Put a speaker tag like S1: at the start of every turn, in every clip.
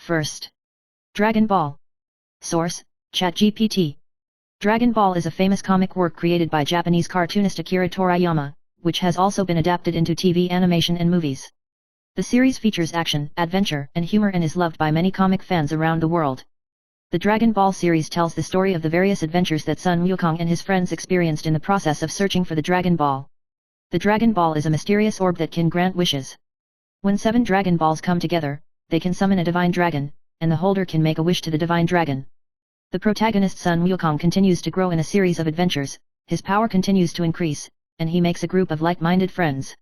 S1: First. Dragon Ball. Source: ChatGPT. Dragon Ball is a famous comic work created by Japanese cartoonist Akira Toriyama, which has also been adapted into TV animation and movies. The series features action, adventure, and humor and is loved by many comic fans around the world. The Dragon Ball series tells the story of the various adventures that Sun Wukong and his friends experienced in the process of searching for the Dragon Ball. The Dragon Ball is a mysterious orb that can grant wishes. When 7 Dragon Balls come together, they can summon a divine dragon, and the holder can make a wish to the divine dragon. The protagonist Sun Wukong continues to grow in a series of adventures, his power continues to increase, and he makes a group of like-minded friends.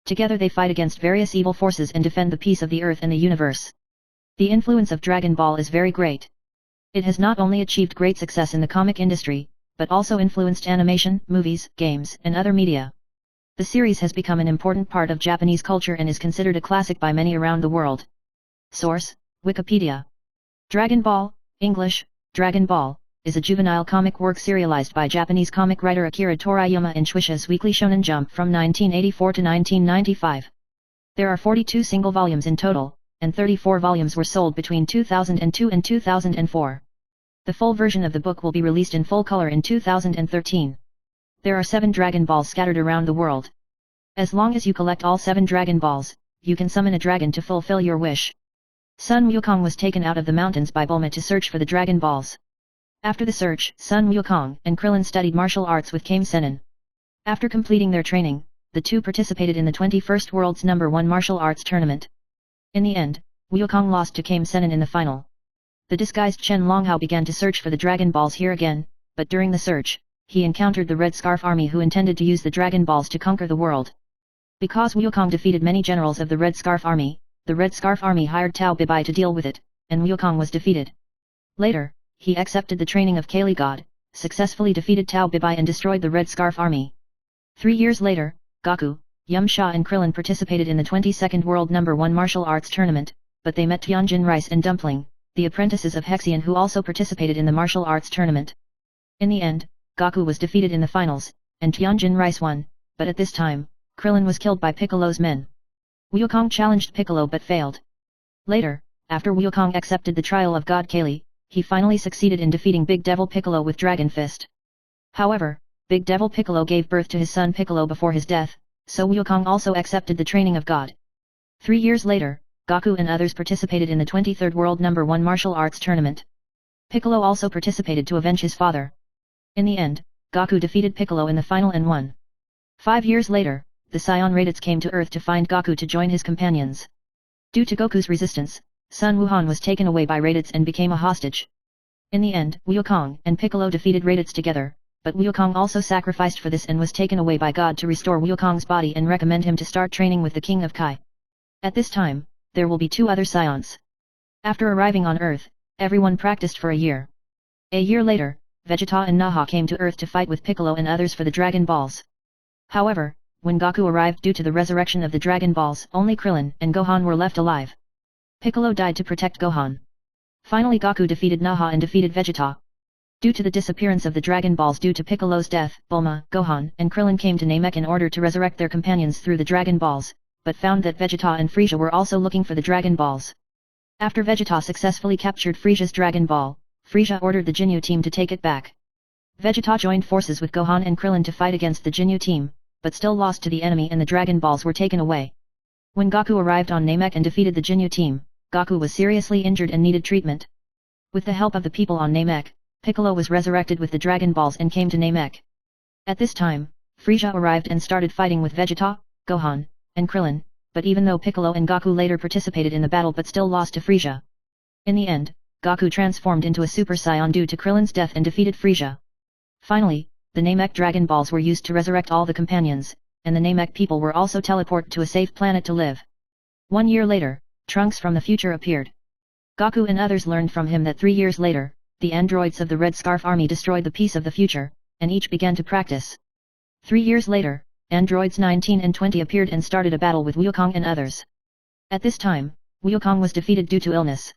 S1: Together they fight against various evil forces and defend the peace of the earth and the universe. The influence of Dragon Ball is very great. It has not only achieved great success in the comic industry, but also influenced animation, movies, games, and other media. The series has become an important part of Japanese culture and is considered a classic by many around the world. Source: Wikipedia. Dragon Ball, English, Dragon Ball, is a juvenile comic work serialized by Japanese comic writer Akira Toriyama in Shueisha's Weekly Shonen Jump from 1984 to 1995. There are 42 single volumes in total, and 34 volumes were sold between 2002 and 2004. The full version of the book will be released in full color in 2013. There are 7 Dragon Balls scattered around the world. As long as you collect all 7 Dragon Balls, you can summon a dragon to fulfill your wish. Sun Wukong was taken out of the mountains by Bulma to search for the Dragon Balls. After the search, Sun Wukong and Krillin studied martial arts with Kame Sennin. After completing their training, the two participated in the 21st World's #1 martial arts tournament. In the end, Wukong lost to Kame Sennin in the final. The disguised Chen Longhao began to search for the Dragon Balls here again, but during the search, he encountered the Red Scarf Army who intended to use the Dragon Balls to conquer the world. Because Wukong defeated many generals of the Red Scarf Army, the Red Scarf Army hired Tao Bibai to deal with it, and Wukong was defeated. Later, he accepted the training of Kali God, successfully defeated Tao Bibai and destroyed the Red Scarf Army. 3 years later, Goku, Yamcha and Krillin participated in the 22nd World #1 martial arts tournament, but they met Tianjin Rice and Dumpling, the apprentices of Hexian who also participated in the martial arts tournament. In the end, Goku was defeated in the finals, and Tianjin Rice won, but at this time, Krillin was killed by Piccolo's men. Wukong challenged Piccolo but failed. Later, after Wukong accepted the trial of God Kali, he finally succeeded in defeating Big Devil Piccolo with Dragon Fist. However, Big Devil Piccolo gave birth to his son Piccolo before his death, so Wukong also accepted the training of God. 3 years later, Goku and others participated in the 23rd World #1 martial arts tournament. Piccolo also participated to avenge his father. In the end, Goku defeated Piccolo in the final and won. 5 years later, the Scion Raditz came to Earth to find Goku to join his companions. Due to Goku's resistance, Sun Wuhan was taken away by Raditz and became a hostage. In the end, Wukong and Piccolo defeated Raditz together, but Wukong also sacrificed for this and was taken away by God to restore Wukong's body and recommend him to start training with the King of Kai. At this time, there will be 2 other Scions. After arriving on Earth, everyone practiced for a year. A year later, Vegeta and Naha came to Earth to fight with Piccolo and others for the Dragon Balls. However, when Goku arrived due to the resurrection of the Dragon Balls, only Krillin and Gohan were left alive. Piccolo died to protect Gohan. Finally Goku defeated Naha and defeated Vegeta. Due to the disappearance of the Dragon Balls due to Piccolo's death, Bulma, Gohan, and Krillin came to Namek in order to resurrect their companions through the Dragon Balls, but found that Vegeta and Frieza were also looking for the Dragon Balls. After Vegeta successfully captured Frieza's Dragon Ball, Frieza ordered the Jinyu team to take it back. Vegeta joined forces with Gohan and Krillin to fight against the Jinyu team, but still lost to the enemy and the Dragon Balls were taken away. When Goku arrived on Namek and defeated the Jinyu team, Goku was seriously injured and needed treatment. With the help of the people on Namek, Piccolo was resurrected with the Dragon Balls and came to Namek. At this time, Frieza arrived and started fighting with Vegeta, Gohan, and Krillin, but even though Piccolo and Goku later participated in the battle but still lost to Frieza. In the end, Goku transformed into a Super Saiyan due to Krillin's death and defeated Frieza. Finally, the Namek Dragon Balls were used to resurrect all the companions, and the Namek people were also teleported to a safe planet to live. 1 year later, Trunks from the future appeared. Goku and others learned from him that 3 years later, the androids of the Red Scarf Army destroyed the peace of the future, and each began to practice. 3 years later, androids 19 and 20 appeared and started a battle with Wukong and others. At this time, Wukong was defeated due to illness.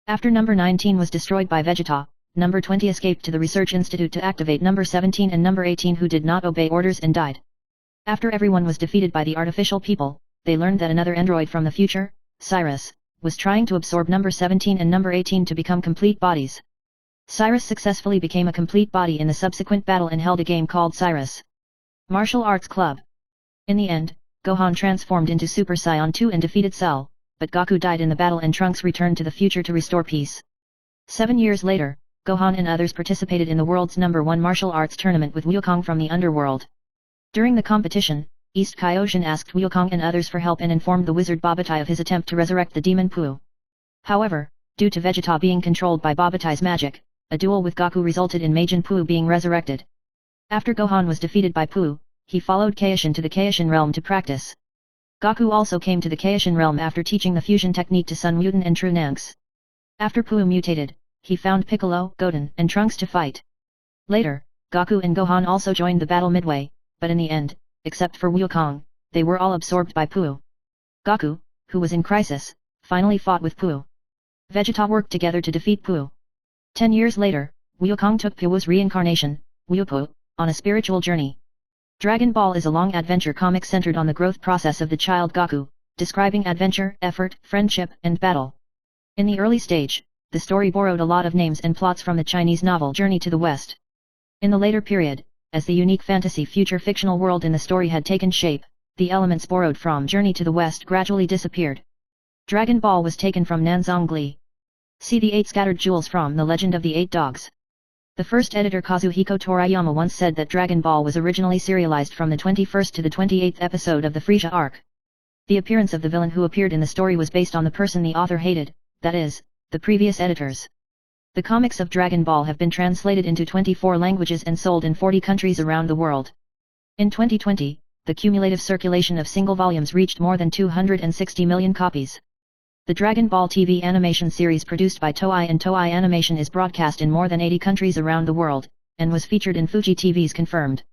S1: After number 19 was destroyed by Vegeta, number 20 escaped to the Research Institute to activate number 17 and number 18 who did not obey orders and died. After everyone was defeated by the artificial people, they learned that another android from the future, Cyrus, was trying to absorb number 17 and number 18 to become complete bodies. Cyrus successfully became a complete body in the subsequent battle and held a game called Cyrus Martial Arts Club. In the end, Gohan transformed into Super Saiyan 2 and defeated Cell, but Goku died in the battle and Trunks returned to the future to restore peace. 7 years later, Gohan and others participated in the world's #1 martial arts tournament with Wukong from the underworld. During the competition, East Kaioshin asked Wukong and others for help and informed the wizard Bobatai of his attempt to resurrect the demon Pu. However, due to Vegeta being controlled by Bobatai's magic, a duel with Goku resulted in Majin Pu being resurrected. After Gohan was defeated by Pu, he followed Kaioshin to the Kaioshin realm to practice. Goku also came to the Kaioshin realm after teaching the fusion technique to Sun Wukong and True Nanks. After Pu mutated, he found Piccolo, Goten, and Trunks to fight. Later, Goku and Gohan also joined the battle midway, but in the end, except for Wukong, they were all absorbed by Pu. Goku, who was in crisis, finally fought with Pu. Vegeta worked together to defeat Pu. 10 years later, Wukong took Pu's reincarnation, Wupu, on a spiritual journey. Dragon Ball is a long adventure comic centered on the growth process of the child Goku, describing adventure, effort, friendship, and battle. In the early stage, the story borrowed a lot of names and plots from the Chinese novel Journey to the West. In the later period, as the unique fantasy future fictional world in the story had taken shape, the elements borrowed from Journey to the West gradually disappeared. Dragon Ball was taken from Nanzongli. See the 8 scattered jewels from The Legend of the 8 Dogs. The first editor Kazuhiko Toriyama once said that Dragon Ball was originally serialized from the 21st to the 28th episode of the Frieza arc. The appearance of the villain who appeared in the story was based on the person the author hated, that is, the previous editors. The comics of Dragon Ball have been translated into 24 languages and sold in 40 countries around the world. In 2020, the cumulative circulation of single volumes reached more than 260 million copies. The Dragon Ball TV animation series produced by Toei and Toei Animation is broadcast in more than 80 countries around the world, and was featured in Fuji TV's Confirmed.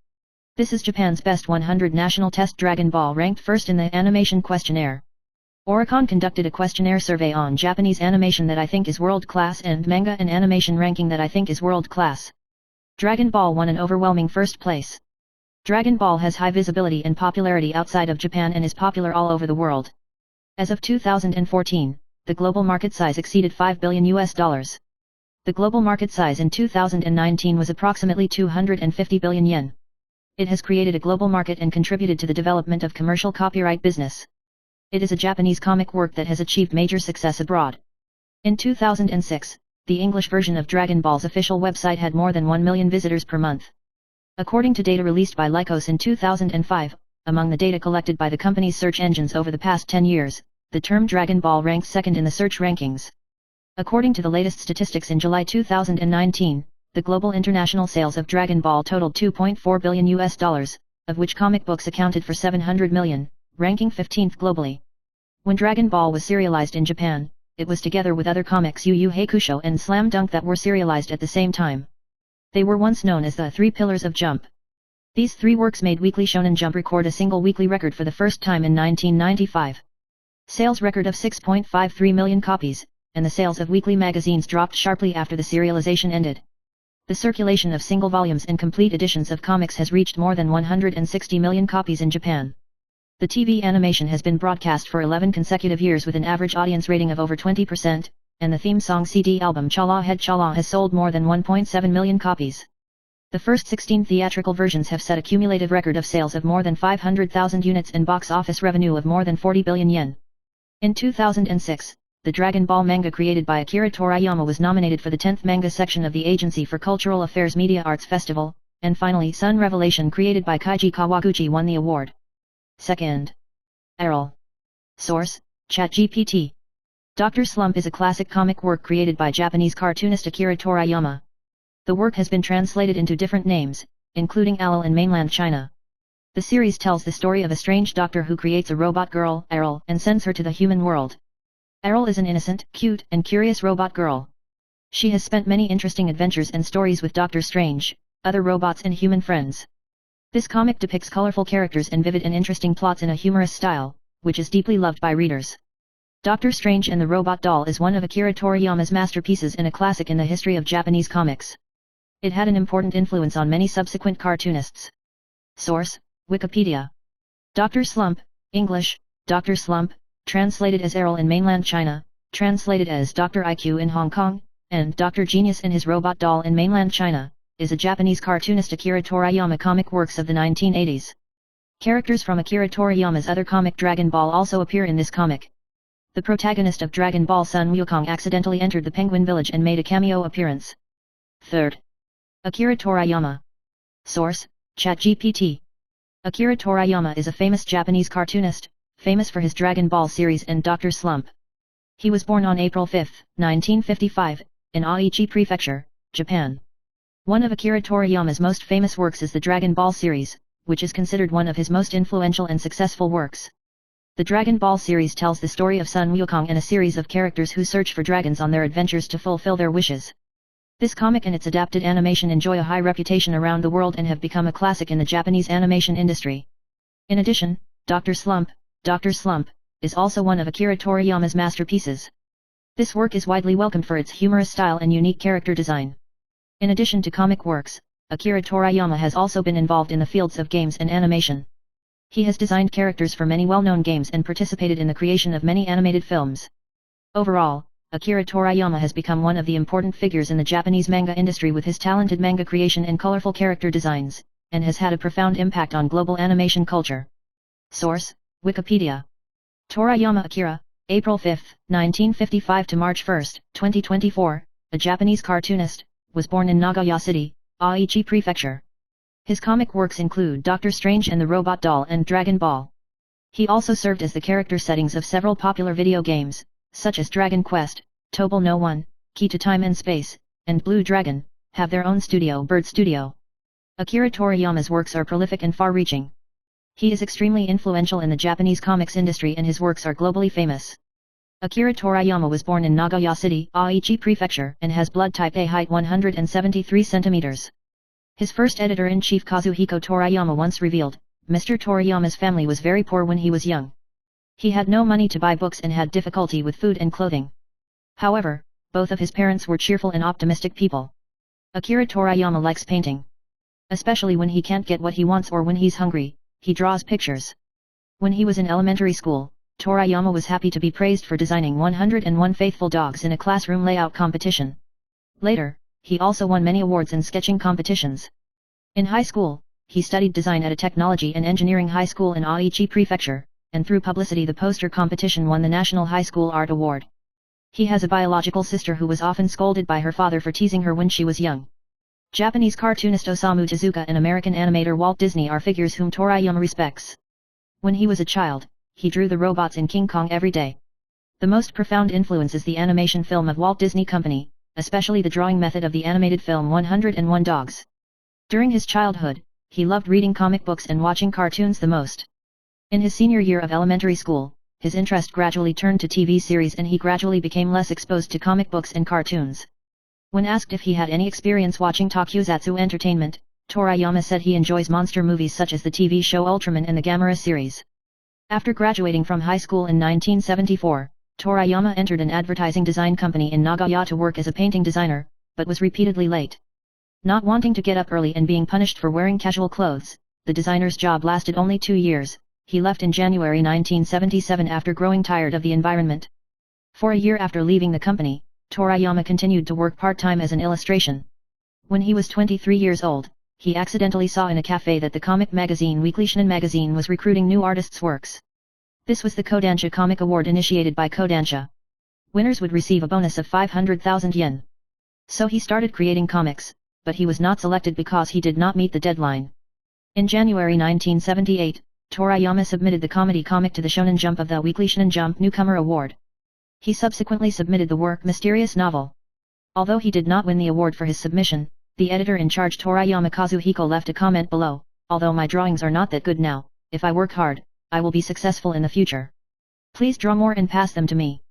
S1: This is Japan's Best 100 National Test. Dragon Ball ranked first in the animation questionnaire. Oricon conducted a questionnaire survey on Japanese animation that I think is world-class and manga and animation ranking that I think is world-class. Dragon Ball won an overwhelming first place. Dragon Ball has high visibility and popularity outside of Japan and is popular all over the world. As of 2014, the global market size exceeded $5 billion. The global market size in 2019 was approximately 250 billion yen. It has created a global market and contributed to the development of commercial copyright business. It is a Japanese comic work that has achieved major success abroad. In 2006, the English version of Dragon Ball's official website had more than 1 million visitors per month. According to data released by Lycos in 2005, among the data collected by the company's search engines over the past 10 years, the term Dragon Ball ranks second in the search rankings. According to the latest statistics in July 2019, the global international sales of Dragon Ball totaled $2.4 billion, of which comic books accounted for 700 million, ranking 15th globally. When Dragon Ball was serialized in Japan, it was together with other comics Yu Yu Hakusho and Slam Dunk that were serialized at the same time. They were once known as the 3 Pillars of Jump. These 3 works made Weekly Shonen Jump record a single weekly record for the first time in 1995. Sales record of 6.53 million copies, and the sales of weekly magazines dropped sharply after the serialization ended. The circulation of single volumes and complete editions of comics has reached more than 160 million copies in Japan. The TV animation has been broadcast for 11 consecutive years with an average audience rating of over 20%, and the theme song CD album Chala Head Chala has sold more than 1.7 million copies. The first 16 theatrical versions have set a cumulative record of sales of more than 500,000 units and box office revenue of more than 40 billion yen. In 2006, the Dragon Ball manga created by Akira Toriyama was nominated for the 10th manga section of the Agency for Cultural Affairs Media Arts Festival, and finally Sun Revelation created by Kaiji Kawaguchi won the award. Second. Errol. Source, ChatGPT. Dr. Slump is a classic comic work created by Japanese cartoonist Akira Toriyama. The work has been translated into different names, including Alal in mainland China. The series tells the story of a strange doctor who creates a robot girl, Errol, and sends her to the human world. Errol is an innocent, cute, and curious robot girl. She has spent many interesting adventures and stories with Doctor Strange, other robots and human friends. This comic depicts colorful characters and vivid and interesting plots in a humorous style, which is deeply loved by readers. Doctor Strange and the Robot Doll is one of Akira Toriyama's masterpieces and a classic in the history of Japanese comics. It had an important influence on many subsequent cartoonists. Source, Wikipedia. Dr. Slump, English, Dr. Slump, translated as Errol in mainland China, translated as Dr. IQ in Hong Kong, and Dr. Genius and His Robot Doll in mainland China, is a Japanese cartoonist Akira Toriyama comic works of the 1980s. Characters from Akira Toriyama's other comic Dragon Ball also appear in this comic. The protagonist of Dragon Ball Sun Wukong accidentally entered the Penguin Village and made a cameo appearance. 3rd. Akira Toriyama. Source: ChatGPT. Akira Toriyama is a famous Japanese cartoonist, famous for his Dragon Ball series and Dr. Slump. He was born on April 5, 1955, in Aichi Prefecture, Japan. One of Akira Toriyama's most famous works is the Dragon Ball series, which is considered one of his most influential and successful works. The Dragon Ball series tells the story of Sun Wukong and a series of characters who search for dragons on their adventures to fulfill their wishes. This comic and its adapted animation enjoy a high reputation around the world and have become a classic in the Japanese animation industry. In addition, Dr. Slump is also one of Akira Toriyama's masterpieces. This work is widely welcomed for its humorous style and unique character design. In addition to comic works, Akira Toriyama has also been involved in the fields of games and animation. He has designed characters for many well-known games and participated in the creation of many animated films. Overall, Akira Toriyama has become one of the important figures in the Japanese manga industry with his talented manga creation and colorful character designs, and has had a profound impact on global animation culture. Source: Wikipedia. Toriyama Akira, April 5, 1955 to March 1, 2024, a Japanese cartoonist, was born in Nagoya City, Aichi Prefecture. His comic works include Doctor Strange and the Robot Doll and Dragon Ball. He also served as the character settings of several popular video games, such as Dragon Quest, Tobal No 1, Key to Time and Space, and Blue Dragon, have their own studio, Bird Studio. Akira Toriyama's works are prolific and far-reaching. He is extremely influential in the Japanese comics industry and his works are globally famous. Akira Toriyama was born in Nagoya City, Aichi Prefecture, and has blood type A, height 173 cm. His first editor-in-chief Kazuhiko Toriyama once revealed, Mr. Toriyama's family was very poor when he was young. He had no money to buy books and had difficulty with food and clothing. However, both of his parents were cheerful and optimistic people. Akira Toriyama likes painting. Especially when he can't get what he wants or when he's hungry, he draws pictures. When he was in elementary school, Toriyama was happy to be praised for designing 101 faithful dogs in a classroom layout competition. Later, he also won many awards in sketching competitions. In high school, he studied design at a technology and engineering high school in Aichi Prefecture, and through publicity the poster competition won the National High School Art Award. He has a biological sister who was often scolded by her father for teasing her when she was young. Japanese cartoonist Osamu Tezuka and American animator Walt Disney are figures whom Toriyama respects. When he was a child, he drew the robots in King Kong every day. The most profound influence is the animation film of Walt Disney Company, especially the drawing method of the animated film 101 Dogs. During his childhood, he loved reading comic books and watching cartoons the most. In his senior year of elementary school, his interest gradually turned to TV series and he gradually became less exposed to comic books and cartoons. When asked if he had any experience watching Tokusatsu entertainment, Toriyama said he enjoys monster movies such as the TV show Ultraman and the Gamera series. After graduating from high school in 1974, Toriyama entered an advertising design company in Nagoya to work as a painting designer, but was repeatedly late. Not wanting to get up early and being punished for wearing casual clothes, the designer's job lasted only 2 years. He left in January 1977 after growing tired of the environment. For a year after leaving the company, Toriyama continued to work part-time as an illustration. When he was 23 years old, he accidentally saw in a cafe that the comic magazine Weekly Shonen magazine was recruiting new artists' works. This was the Kodansha Comic Award initiated by Kodansha. Winners would receive a bonus of 500,000 yen. So he started creating comics, but he was not selected because he did not meet the deadline. In January 1978, Toriyama submitted the comedy comic to the Shonen Jump of the Weekly Shonen Jump Newcomer Award. He subsequently submitted the work Mysterious Novel. Although he did not win the award for his submission, the editor-in-charge Toriyama Kazuhiko left a comment below, "Although my drawings are not that good now, if I work hard, I will be successful in the future. Please draw more and pass them to me."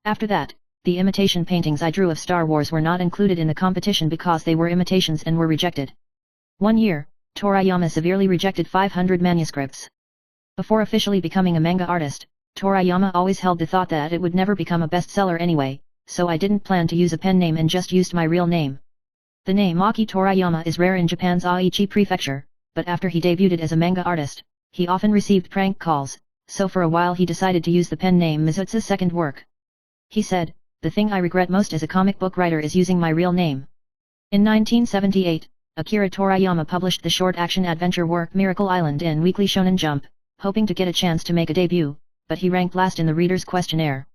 S1: After that, the imitation paintings I drew of Star Wars were not included in the competition because they were imitations and were rejected. One year, Toriyama severely rejected 500 manuscripts. Before officially becoming a manga artist, Toriyama always held the thought that it would never become a bestseller anyway, so I didn't plan to use a pen name and just used my real name. The name Aki Toriyama is rare in Japan's Aichi Prefecture, but after he debuted as a manga artist, he often received prank calls, so for a while he decided to use the pen name Mizutsu's second work. He said, "The thing I regret most as a comic book writer is using my real name." In 1978, Akira Toriyama published the short action adventure work Miracle Island in Weekly Shonen Jump, hoping to get a chance to make a debut, but he ranked last in the reader's questionnaire.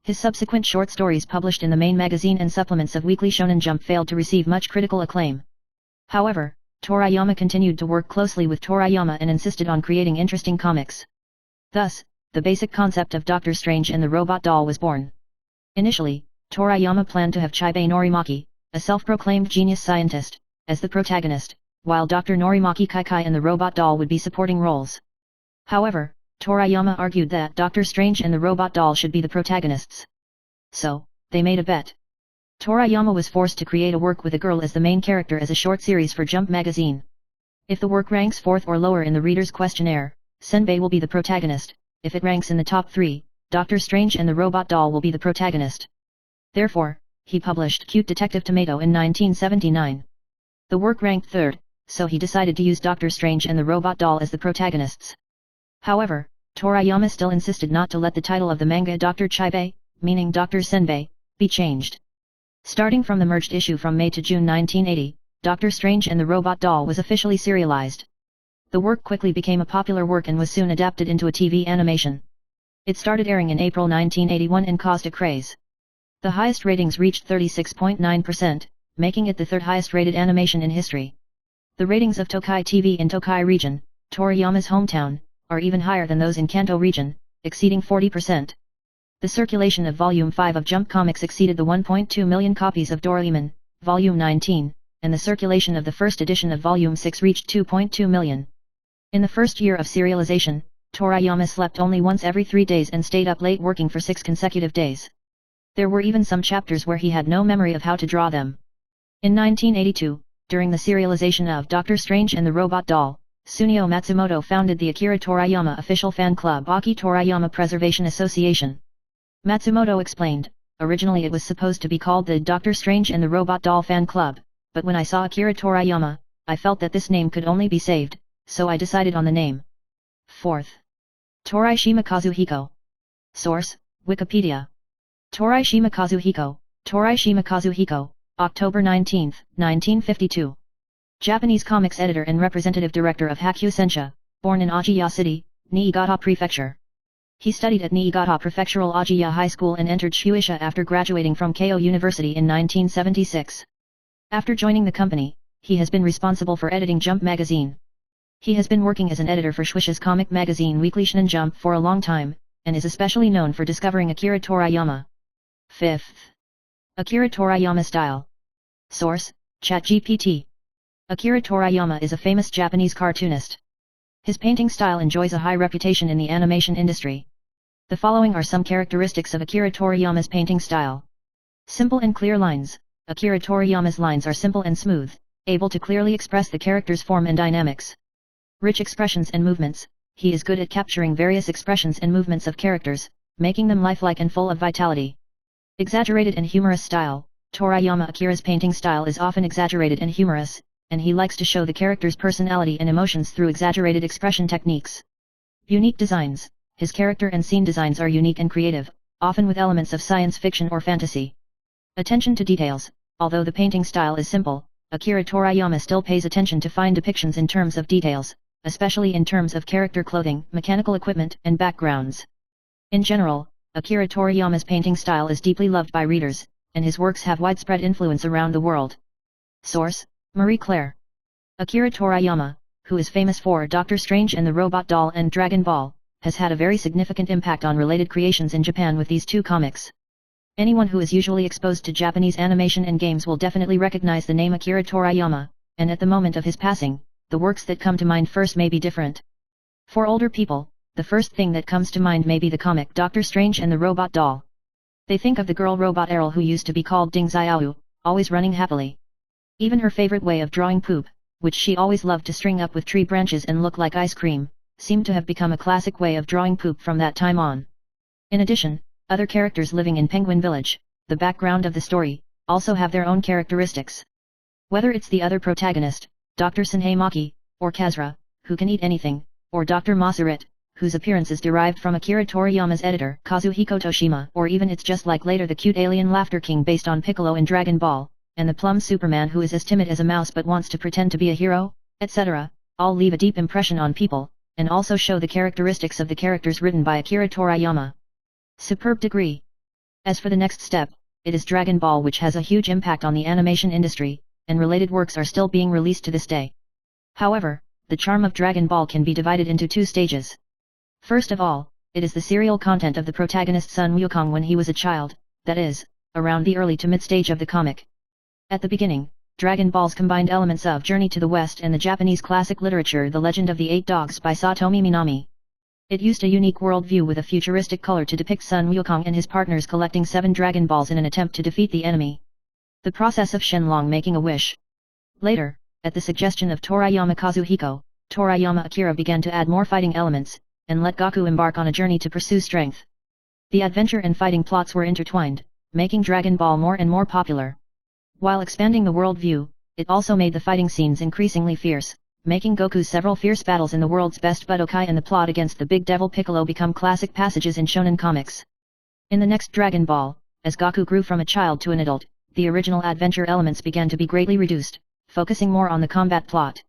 S1: His subsequent short stories published in the main magazine and supplements of Weekly Shonen Jump failed to receive much critical acclaim. However, Toriyama continued to work closely with Toriyama and insisted on creating interesting comics. Thus, the basic concept of Doctor Strange and the Robot Doll was born. Initially, Toriyama planned to have Chibei Norimaki, a self-proclaimed genius scientist, as the protagonist, while Dr. Norimaki Kaikai and the Robot Doll would be supporting roles. However, Toriyama argued that Doctor Strange and the Robot Doll should be the protagonists. So, they made a bet. Toriyama was forced to create a work with a girl as the main character as a short series for Jump magazine. If the work ranks 4th or lower in the reader's questionnaire, Senbei will be the protagonist. If it ranks in the top 3, Doctor Strange and the Robot Doll will be the protagonist. Therefore, he published Cute Detective Tomato in 1979. The work ranked 3rd, so he decided to use Doctor Strange and the Robot Doll as the protagonists. However, Toriyama still insisted not to let the title of the manga Dr. Chibei, meaning Dr. Senbei, be changed. Starting from the merged issue from May to June 1980, Doctor Strange and the Robot Doll was officially serialized. The work quickly became a popular work and was soon adapted into a TV animation. It started airing in April 1981 and caused a craze. The highest ratings reached 36.9%, making it the 3rd highest rated animation in history. The ratings of Tokai TV in Tokai region, Toriyama's hometown, are even higher than those in Kanto region, exceeding 40%. The circulation of Volume 5 of Jump Comics exceeded the 1.2 million copies of Doraemon, Volume 19, and the circulation of the first edition of Volume 6 reached 2.2 million. In the first year of serialization, Toriyama slept only once every 3 days and stayed up late working for 6 consecutive days. There were even some chapters where he had no memory of how to draw them. In 1982, during the serialization of Doctor Strange and the Robot Doll, Sunio Matsumoto founded the Akira Toriyama official fan club Aki Toriyama Preservation Association. Matsumoto explained, "Originally it was supposed to be called the Doctor Strange and the Robot Doll Fan Club, but when I saw Akira Toriyama, I felt that this name could only be saved, so I decided on the name." 4th. Toraishima Kazuhiko. Source, Wikipedia. Toraishima Kazuhiko, October 19, 1952. Japanese comics editor and representative director of Hakkyu Sensha, born in Ajiya City, Niigata Prefecture. He studied at Niigata Prefectural Ajiya High School and entered Shueisha after graduating from Keio University in 1976. After joining the company, he has been responsible for editing Jump magazine. He has been working as an editor for Shueisha's comic magazine Weekly Shonen Jump for a long time, and is especially known for discovering Akira Toriyama. 5th. Akira Toriyama style. Source, ChatGPT. Akira Toriyama is a famous Japanese cartoonist. His painting style enjoys a high reputation in the animation industry. The following are some characteristics of Akira Toriyama's painting style. Simple and clear lines. Akira Toriyama's lines are simple and smooth, able to clearly express the character's form and dynamics. Rich expressions and movements. He is good at capturing various expressions and movements of characters, making them lifelike and full of vitality. Exaggerated and humorous style. Akira's painting style is often exaggerated and humorous, and he likes to show the character's personality and emotions through exaggerated expression techniques. Unique designs. His character and scene designs are unique and creative, often with elements of science fiction or fantasy. Attention to details. Although the painting style is simple, Akira Toriyama still pays attention to fine depictions in terms of details, especially in terms of character clothing, mechanical equipment, and backgrounds. In general, Akira Toriyama's painting style is deeply loved by readers, and his works have widespread influence around the world. Source, Marie Claire. Akira Toriyama, who is famous for Doctor Strange and the Robot Doll and Dragon Ball, has had a very significant impact on related creations in Japan with these two comics. Anyone who is usually exposed to Japanese animation and games will definitely recognize the name Akira Toriyama, and at the moment of his passing, the works that come to mind first may be different. For older people, the first thing that comes to mind may be the comic Doctor Strange and the Robot Doll. They think of the girl robot Errol who used to be called Ding Xiaoyu, always running happily. Even her favorite way of drawing poop, which she always loved to string up with tree branches and look like ice cream, seemed to have become a classic way of drawing poop from that time on. In addition, other characters living in Penguin Village, the background of the story, also have their own characteristics. Whether it's the other protagonist, Dr. Senhei Maki, or Kazra, who can eat anything, or Dr. Masarit, whose appearance is derived from Akira Toriyama's editor, Kazuhiko Toshima, or even it's just like later the cute alien Laughter King based on Piccolo in Dragon Ball, and the plum Superman who is as timid as a mouse but wants to pretend to be a hero, etc., all leave a deep impression on people, and also show the characteristics of the characters written by Akira Toriyama. Superb degree. As for the next step, it is Dragon Ball, which has a huge impact on the animation industry, and related works are still being released to this day. However, the charm of Dragon Ball can be divided into two stages. First of all, it is the serial content of the protagonist Sun Wukong when he was a child, that is, around the early to mid-stage of the comic. At the beginning, Dragon Ball's combined elements of Journey to the West and the Japanese classic literature The Legend of the Eight Dogs by Satomi Minami. It used a unique worldview with a futuristic color to depict Sun Wukong and his partners collecting 7 Dragon Balls in an attempt to defeat the enemy. The process of Shenlong making a wish. Later, at the suggestion of Toriyama Kazuhiko, Toriyama Akira began to add more fighting elements, and let Goku embark on a journey to pursue strength. The adventure and fighting plots were intertwined, making Dragon Ball more and more popular. While expanding the worldview, it also made the fighting scenes increasingly fierce, making Goku's several fierce battles in the world's best Budokai and the plot against the Big Devil Piccolo become classic passages in shonen comics. In the next Dragon Ball, as Goku grew from a child to an adult, the original adventure elements began to be greatly reduced, focusing more on the combat plot.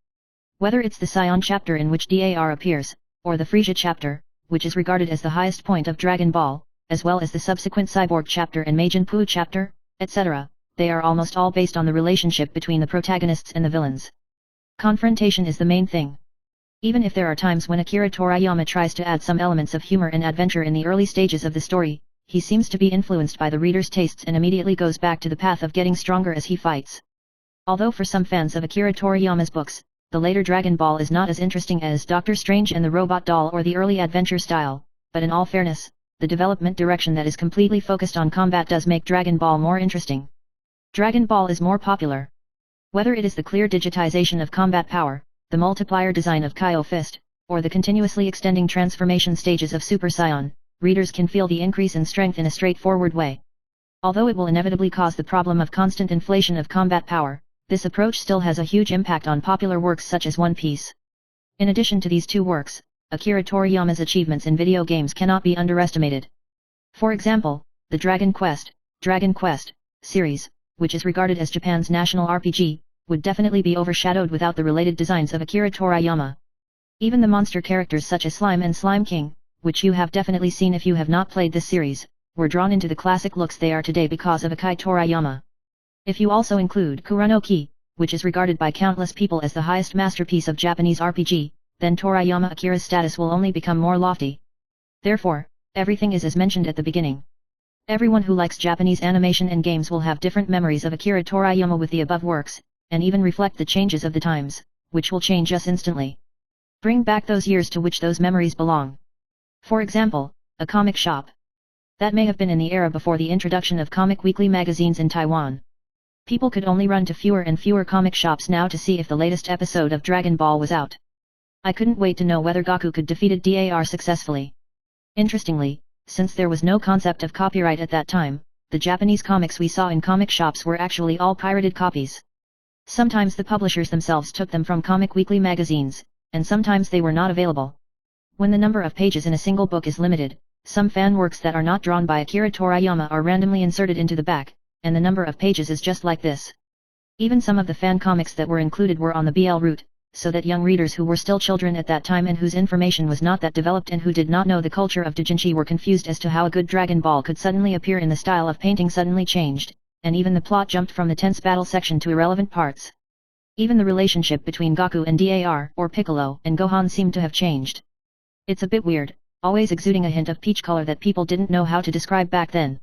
S1: Whether it's the Saiyan chapter in which Dar appears, or the Frieza chapter, which is regarded as the highest point of Dragon Ball, as well as the subsequent Cyborg chapter and Majin Buu chapter, etc., they are almost all based on the relationship between the protagonists and the villains. Confrontation is the main thing. Even if there are times when Akira Toriyama tries to add some elements of humor and adventure in the early stages of the story, he seems to be influenced by the reader's tastes and immediately goes back to the path of getting stronger as he fights. Although for some fans of Akira Toriyama's books, the later Dragon Ball is not as interesting as Doctor Strange and the Robot Doll or the early adventure style, but in all fairness, the development direction that is completely focused on combat does make Dragon Ball more interesting. Dragon Ball is more popular. Whether it is the clear digitization of combat power, the multiplier design of Kaio Fist, or the continuously extending transformation stages of Super Saiyan, readers can feel the increase in strength in a straightforward way. Although it will inevitably cause the problem of constant inflation of combat power, this approach still has a huge impact on popular works such as One Piece. In addition to these two works, Akira Toriyama's achievements in video games cannot be underestimated. For example, the Dragon Quest series, which is regarded as Japan's national RPG, would definitely be overshadowed without the related designs of Akira Toriyama. Even the monster characters such as Slime and Slime King, which you have definitely seen if you have not played this series, were drawn into the classic looks they are today because of Akira Toriyama. If you also include Kurono-ki, which is regarded by countless people as the highest masterpiece of Japanese RPG, then Toriyama Akira's status will only become more lofty. Therefore, everything is as mentioned at the beginning. Everyone who likes Japanese animation and games will have different memories of Akira Toriyama with the above works, and even reflect the changes of the times, which will change us instantly. Bring back those years to which those memories belong. For example, a comic shop. That may have been in the era before the introduction of comic weekly magazines in Taiwan. People could only run to fewer and fewer comic shops now to see if the latest episode of Dragon Ball was out. I couldn't wait to know whether Goku could defeat Dar successfully. Interestingly, since there was no concept of copyright at that time, the Japanese comics we saw in comic shops were actually all pirated copies. Sometimes the publishers themselves took them from comic weekly magazines, and sometimes they were not available. When the number of pages in a single book is limited, some fan works that are not drawn by Akira Toriyama are randomly inserted into the back, and the number of pages is just like this. Even some of the fan comics that were included were on the BL route, so that young readers who were still children at that time and whose information was not that developed and who did not know the culture of doujinshi were confused as to how a good Dragon Ball could suddenly appear in the style of painting suddenly changed, and even the plot jumped from the tense battle section to irrelevant parts. Even the relationship between Goku and Dar or Piccolo and Gohan seemed to have changed. It's a bit weird, always exuding a hint of peach color that people didn't know how to describe back then.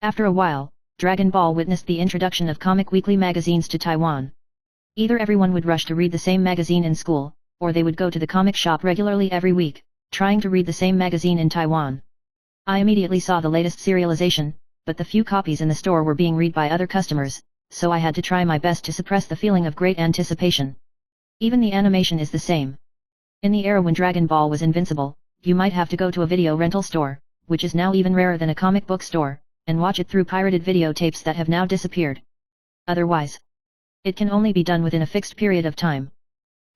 S1: After a while, Dragon Ball witnessed the introduction of comic weekly magazines to Taiwan. Either everyone would rush to read the same magazine in school, or they would go to the comic shop regularly every week, trying to read the same magazine in Taiwan. I immediately saw the latest serialization, but the few copies in the store were being read by other customers, so I had to try my best to suppress the feeling of great anticipation. Even the animation is the same. In the era when Dragon Ball was invincible, you might have to go to a video rental store, which is now even rarer than a comic book store, and watch it through pirated videotapes that have now disappeared. Otherwise, it can only be done within a fixed period of time.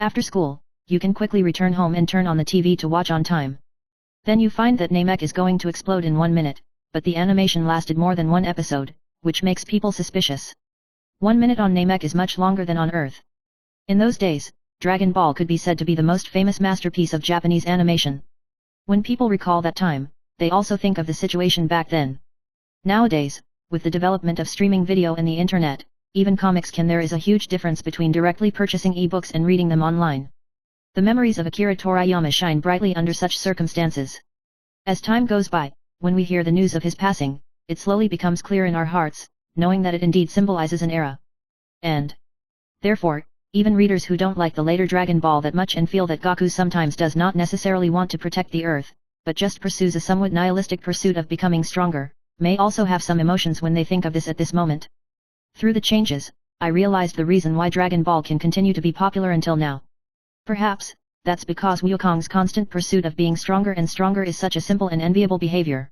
S1: After school, you can quickly return home and turn on the TV to watch on time. Then you find that Namek is going to explode in 1 minute, but the animation lasted more than one episode, which makes people suspicious. 1 minute on Namek is much longer than on Earth. In those days, Dragon Ball could be said to be the most famous masterpiece of Japanese animation. When people recall that time, they also think of the situation back then. Nowadays, with the development of streaming video and the internet, even comics there is a huge difference between directly purchasing ebooks and reading them online. The memories of Akira Toriyama shine brightly under such circumstances. As time goes by, when we hear the news of his passing, it slowly becomes clear in our hearts, knowing that it indeed symbolizes an era. And therefore, even readers who don't like the later Dragon Ball that much and feel that Goku sometimes does not necessarily want to protect the Earth, but just pursues a somewhat nihilistic pursuit of becoming stronger, may also have some emotions when they think of this at this moment. Through the changes, I realized the reason why Dragon Ball can continue to be popular until now. Perhaps, that's because Wukong's constant pursuit of being stronger and stronger is such a simple and enviable behavior.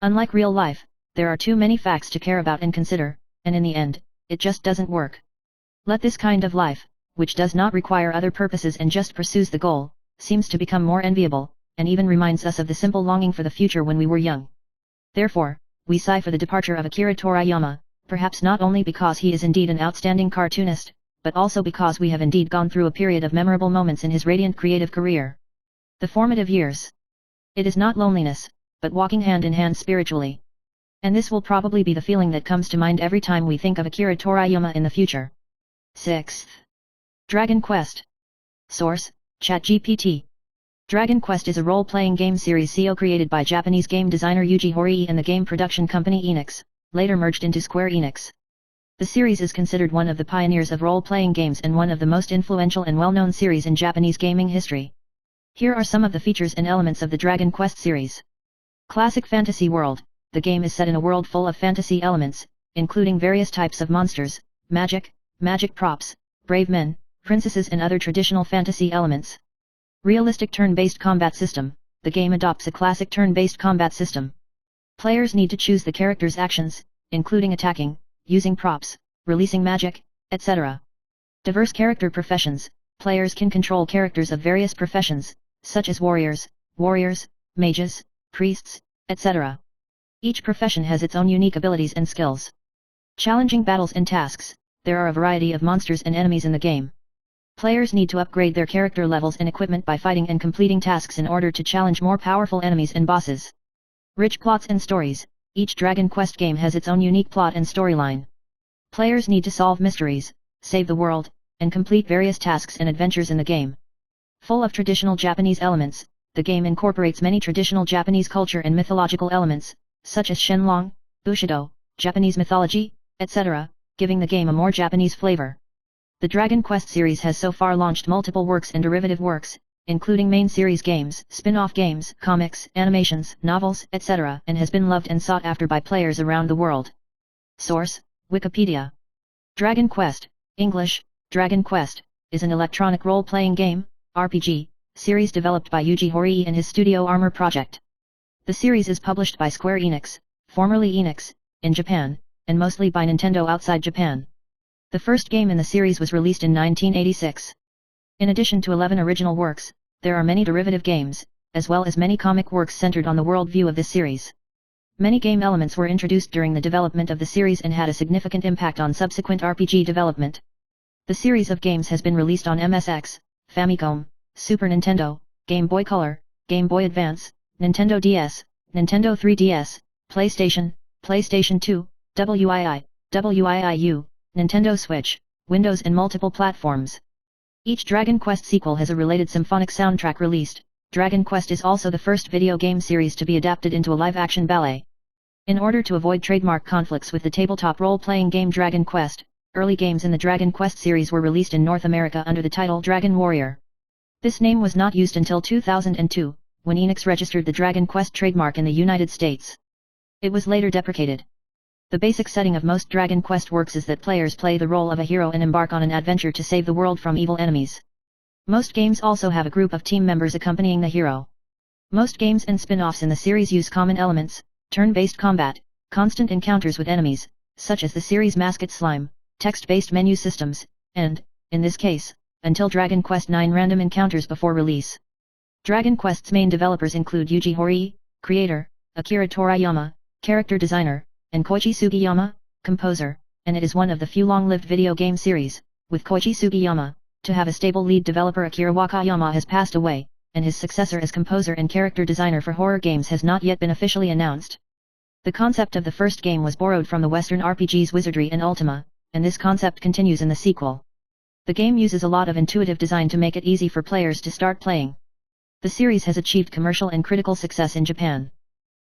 S1: Unlike real life, there are too many facts to care about and consider, and in the end, it just doesn't work. Let this kind of life, which does not require other purposes and just pursues the goal, seems to become more enviable, and even reminds us of the simple longing for the future when we were young. Therefore, we sigh for the departure of Akira Toriyama, perhaps not only because he is indeed an outstanding cartoonist, but also because we have indeed gone through a period of memorable moments in his radiant creative career. The formative years. It is not loneliness, but walking hand in hand spiritually. And this will probably be the feeling that comes to mind every time we think of Akira Toriyama in the future. 6th. Dragon Quest. Source: ChatGPT. Dragon Quest is a role-playing game series created by Japanese game designer Yuji Horii and the game production company Enix, later merged into Square Enix. The series is considered one of the pioneers of role-playing games and one of the most influential and well-known series in Japanese gaming history. Here are some of the features and elements of the Dragon Quest series. Classic fantasy world. The game is set in a world full of fantasy elements, including various types of monsters, magic props, brave men, princesses and other traditional fantasy elements. Realistic turn-based combat system. The game adopts a classic turn-based combat system. Players need to choose the character's actions, including attacking, using props, releasing magic, etc. Diverse character professions. Players can control characters of various professions, such as warriors, mages, priests, etc. Each profession has its own unique abilities and skills. Challenging battles and tasks. There are a variety of monsters and enemies in the game. Players need to upgrade their character levels and equipment by fighting and completing tasks in order to challenge more powerful enemies and bosses. Rich plots and stories. Each Dragon Quest game has its own unique plot and storyline. Players need to solve mysteries, save the world, and complete various tasks and adventures in the game. Full of traditional Japanese elements, the game incorporates many traditional Japanese culture and mythological elements, such as Shenlong, Bushido, Japanese mythology, etc., giving the game a more Japanese flavor. The Dragon Quest series has so far launched multiple works and derivative works, including main series games, spin-off games, comics, animations, novels, etc., and has been loved and sought after by players around the world. Source: Wikipedia. Dragon Quest, English, Dragon Quest, is an electronic role-playing game, RPG, series developed by Yuji Horii and his studio Armor Project. The series is published by Square Enix, formerly Enix, in Japan, and mostly by Nintendo outside Japan. The first game in the series was released in 1986. In addition to 11 original works, there are many derivative games, as well as many comic works centered on the worldview of this series. Many game elements were introduced during the development of the series and had a significant impact on subsequent RPG development. The series of games has been released on MSX, Famicom, Super Nintendo, Game Boy Color, Game Boy Advance, Nintendo DS, Nintendo 3DS, PlayStation, PlayStation 2, Wii, Wii U, Nintendo Switch, Windows and multiple platforms. Each Dragon Quest sequel has a related symphonic soundtrack released. Dragon Quest is also the first video game series to be adapted into a live-action ballet. In order to avoid trademark conflicts with the tabletop role-playing game Dragon Quest, early games in the Dragon Quest series were released in North America under the title Dragon Warrior. This name was not used until 2002, when Enix registered the Dragon Quest trademark in the United States. It was later deprecated. The basic setting of most Dragon Quest works is that players play the role of a hero and embark on an adventure to save the world from evil enemies. Most games also have a group of team members accompanying the hero. Most games and spin-offs in the series use common elements, turn-based combat, constant encounters with enemies, such as the series' mascot Slime, text-based menu systems, and, in this case, until Dragon Quest IX random encounters before release. Dragon Quest's main developers include Yuji Horii, creator, Akira Toriyama, character designer, and Koichi Sugiyama, composer, and it is one of the few long-lived video game series, with Koichi Sugiyama, to have a stable lead developer. Akira Wakayama has passed away, and his successor as composer and character designer for horror games has not yet been officially announced. The concept of the first game was borrowed from the Western RPGs Wizardry and Ultima, and this concept continues in the sequel. The game uses a lot of intuitive design to make it easy for players to start playing. The series has achieved commercial and critical success in Japan.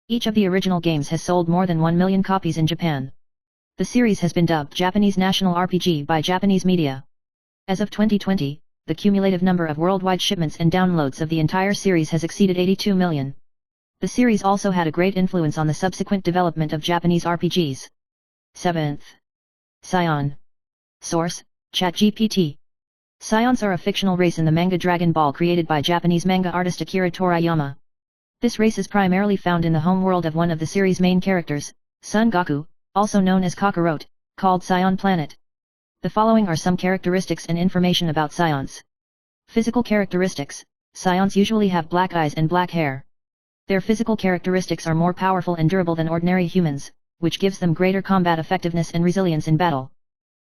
S1: Each of the original games has sold more than 1 million copies in Japan. The series has been dubbed Japanese National RPG by Japanese media. As of 2020, the cumulative number of worldwide shipments and downloads of the entire series has exceeded 82 million. The series also had a great influence on the subsequent development of Japanese RPGs. 7th. Scion. Source: ChatGPT. Scions are a fictional race in the manga Dragon Ball created by Japanese manga artist Akira Toriyama. This race is primarily found in the home world of one of the series' main characters, Son Goku, also known as Kakarot, called Scion Planet. The following are some characteristics and information about scions. Physical characteristics: scions usually have black eyes and black hair. Their physical characteristics are more powerful and durable than ordinary humans, which gives them greater combat effectiveness and resilience in battle.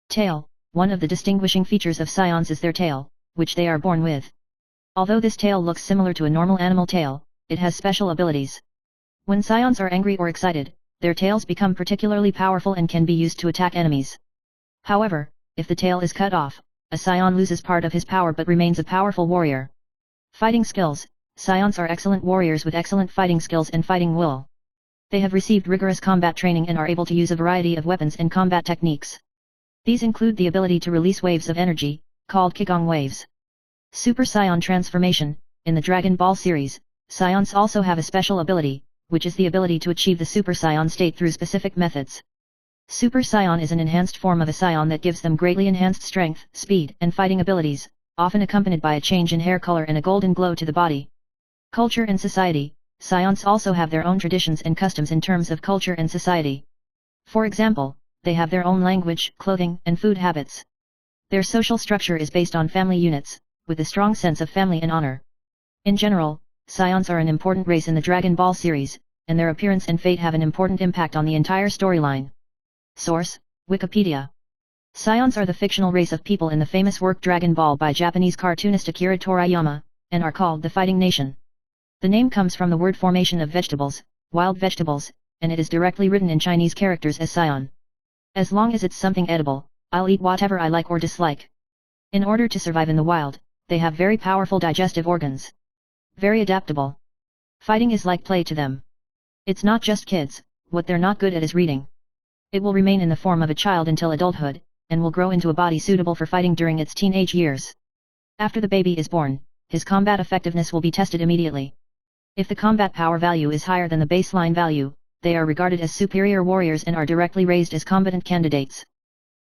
S1: Tail: one of the distinguishing features of scions is their tail, which they are born with. Although this tail looks similar to a normal animal tail, it has special abilities. When scions are angry or excited, their tails become particularly powerful and can be used to attack enemies. However, if the tail is cut off, a scion loses part of his power but remains a powerful warrior. Fighting skills: scions are excellent warriors with excellent fighting skills and fighting will. They have received rigorous combat training and are able to use a variety of weapons and combat techniques. These include the ability to release waves of energy, called Kigong waves. Super Scion Transformation: in the Dragon Ball series, scions also have a special ability, which is the ability to achieve the Super Scion state through specific methods. Super Scion is an enhanced form of a scion that gives them greatly enhanced strength, speed, and fighting abilities, often accompanied by a change in hair color and a golden glow to the body. Culture and society: scions also have their own traditions and customs in terms of culture and society. For example, they have their own language, clothing, and food habits. Their social structure is based on family units, with a strong sense of family and honor. In general, scions are an important race in the Dragon Ball series, and their appearance and fate have an important impact on the entire storyline. Source: Wikipedia. Scions are the fictional race of people in the famous work Dragon Ball by Japanese cartoonist Akira Toriyama, and are called the Fighting Nation. The name comes from the word formation of vegetables, wild vegetables, and it is directly written in Chinese characters as scion. As long as it's something edible, I'll eat whatever I like or dislike. In order to survive in the wild, they have very powerful digestive organs. Very adaptable. Fighting is like play to them. It's not just kids, what they're not good at is reading. It will remain in the form of a child until adulthood, and will grow into a body suitable for fighting during its teenage years. After the baby is born, his combat effectiveness will be tested immediately. If the combat power value is higher than the baseline value, they are regarded as superior warriors and are directly raised as combatant candidates.